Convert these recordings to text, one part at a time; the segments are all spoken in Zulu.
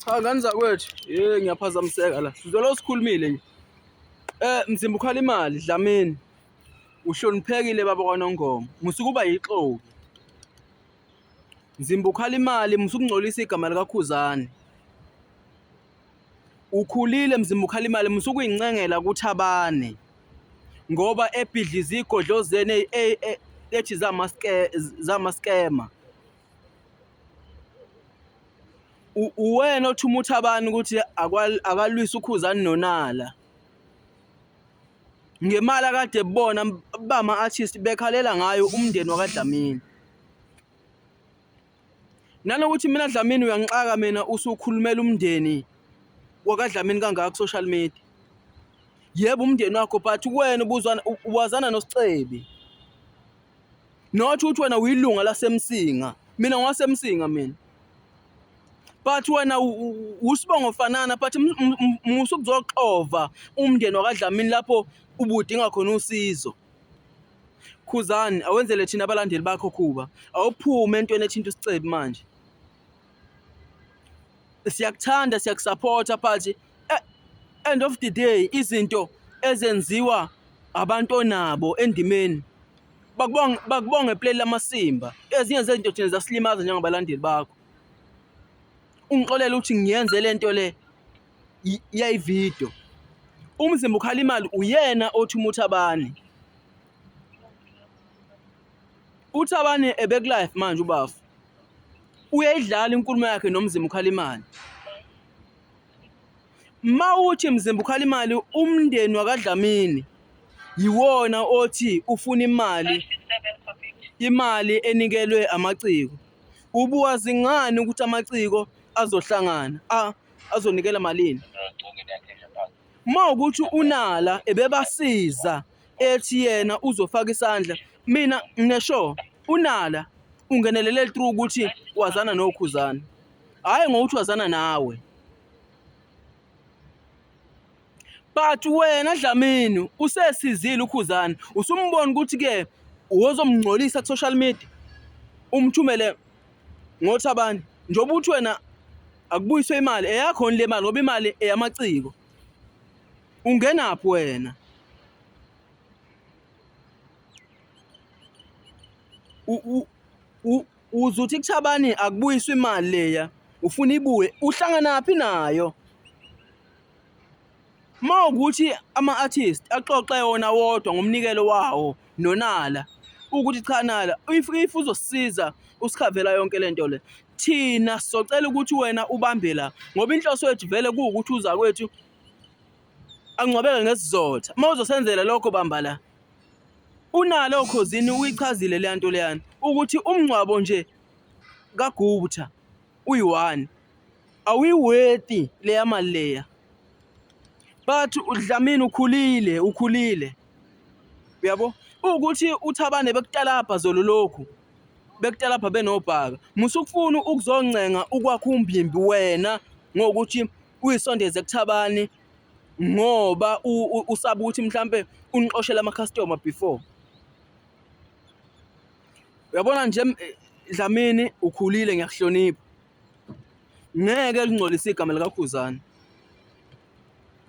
Cha ngani zakwethu, ngiyaphazamiseka la. Sizolo sikhulumile nje. Mzimba ukhala imali Dlamini. Uhloniphekile baba kwaNongoma. Musukuba yixoki. Mzimba ukhala imali, musukungcolisa igama likaKhuzani. Ukhulile Mzimba ukhala imali, musukuyingcengela kuThabane. Ngoba ebhidliza igodlozeni ethi zamaskema. Uwena othuma uThabane ukuthi akalwisa uKhuzani noNala. Ngemali akade bona bama artist bekhalela ngayo umndeni wakaDlamini. Nanokuthi mina Dlamini uyangixaka mina usukhulumela umndeni wakaDlamini kangaka ku social media. Yebo umndeni wakho but wena ubuzana noSicebi. Not ukuthi wena uyilunga laseMsinga. Mina ngwaseMsinga mina. But wena usibongo fanana but musukuzoxova umndeni wakaDlamini lapho ubudinga khona usizo. Khuzani awenzele thina abalandeli bakho kuba awuphume entweni ethinta uSicebi manje. Siyakuthanda siyakusupporta but end of the day izinto ezenziwa abantu onabo endimeni bakubonga eplay lamasimba. Ezinye zezinto thina zasilimaza njengabalandeli bakho. Ungixolela ukuthi ngiyenze lento le yayivideo. Umzimba ukhala imali uyena othuma uThabane. uThabane ebek life manje ubafu. Uyayidlala inkulumo yakhe nomzimba ukhala imali. Mawuthi Mzimba ukhala imali umndeni wakaDlamini yiwona othi ufuna imali enikelwe amaciko. Ubuwazi ngani ukuthi amaciko azohlangana azonikela malini? Mawukuthi uNala ebebasiza ethi yena uzofaka isandla. Mina nginesho uNala ungenelele through ukuthi wazana noKhuzani. Hayi ngokuthi wazana nawe. But wena Dlamini usesizile uKhuzani. Usumbona ukuthi ke uzomngcolisa ku social media. Umthumele ngoThabane. Njoba uthi wena akubuyiswe imali eyakho le mali ngoba imali eyamaciko. Ungenaphi wena? Uzuthi kuThabane akubuyiswe imali leya ufuna ibuye uhlanganaphi nayo? Mawukuthi ama-artist axoxe yona wodwa ngomnikelo wawo noNala ukuthi cha Nala if uzosisiza usikhavela yonke lento le thina sizocela ukuthi wena ubambe la ngoba inhloso yethu vele kuukuthi uza kwethu angcwabeke ngesizotha. Mawuzosenzela lokho bamba la uNala okhozini uyichazile le nto leyana ukuthi umngcwabo nje kaGupta uyi1 awiworthy leya mali leya. But uDlamini ukhulile. Uyabo? Ukuthi uThabane bekutalapha zolo lokhu. Bekutalapha benobhaka. Musukufuna ukuzoncenga ukwakha umbimbi wena ngokuthi uyisondeze kuThabane ngoba usaba ukuthi mhlambe unixoshela ama customer before. Uyabona nje Dlamini ukhulile ngiyakuhlonipha. Ngeke lingcolisa igama likaKhuzani.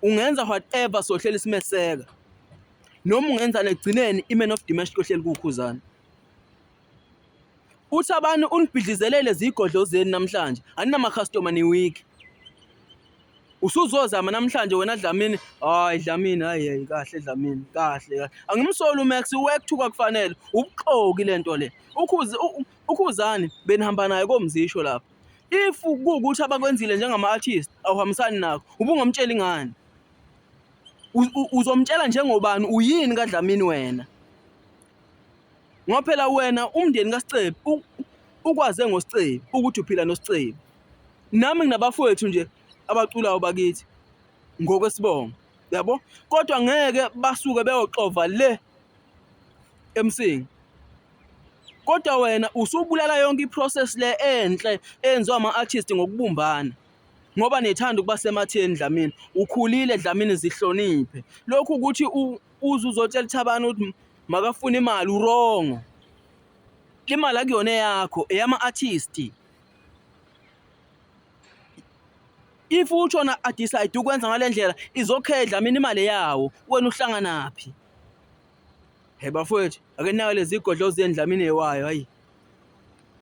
Ungenza whatever sohlela isimeseka. Noma ungenza negcineni iman of the match kohleli kuKhuzani. uThabane unibhidlizelele zigodlozeni namhlanje. Anina customer ni week. Usuzozama namhlanje wena Dlamini, hayi Dlamini hayi kahle Dlamini kahle. Angimsoli uMax uwekuthuka kufanele. Ubuxoki lento le. uKhuzani benihamba naye komzisho lapha. If kuukuthi abakwenzile njengama artist awuhambisani nakho, ubungamtsheli ngani? Uzomtshela njengobani uyini kaDlamini wena? Ngoba phela wena umndeni kaSicebi ukwaze ngoSicebi ukuthi uphila noSicebi. Nami nginabafowethu nje abaculayo bakithi ngokwesibongo. Yabo? Kodwa ngeke basuke beyoxova le eMsinga. Kodwa wena usubulala yonke iprocess le enhle enziwa ama-artist ngokubumbana. Ngoba nethanda ukuba sematheni Dlamini. Ukhulile Dlamini zihloniphe. Lokhu ukuthi uzotshela uThabane ukuthi makafuna imali urongo. Imali akuyona yakho eyama-artist. if utshona adecide ukwenza ngale ndlela izokhedla mina imali yawo wena uhlanganaphi. Hey bafowethu ake nayo lezi igodlo zendlamini ewayo hayi